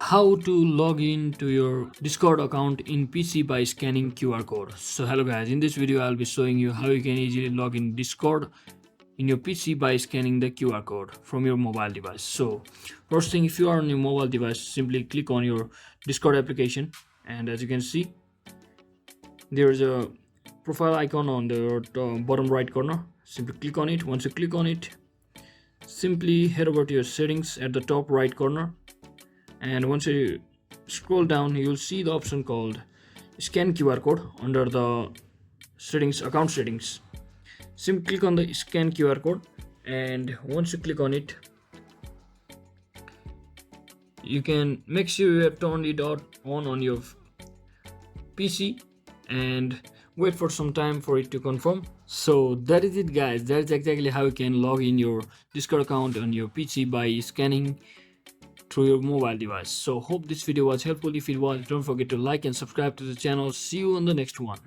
How to log in to your Discord account in PC by scanning QR code. So hello guys, in this video I'll be showing you how you can easily log in Discord in your PC by scanning the QR code from your mobile device. So first thing, if you are on your mobile device, simply click on your Discord application, and as you can see there is a profile icon on the bottom right corner. Simply click on it. Once you click on it, simply head over to your settings at the top right corner, and once you scroll down you'll see the option called scan QR code under the settings, account settings. Simply click on the scan QR code, and once you click on it, you can make sure you have turned it on your PC and wait for some time for it to confirm. So that is it guys, that's exactly how you can log in your Discord account on your PC by scanning through your mobile device. So hope this video was helpful. If it was, don't forget to like and subscribe to the channel. See you on the next one.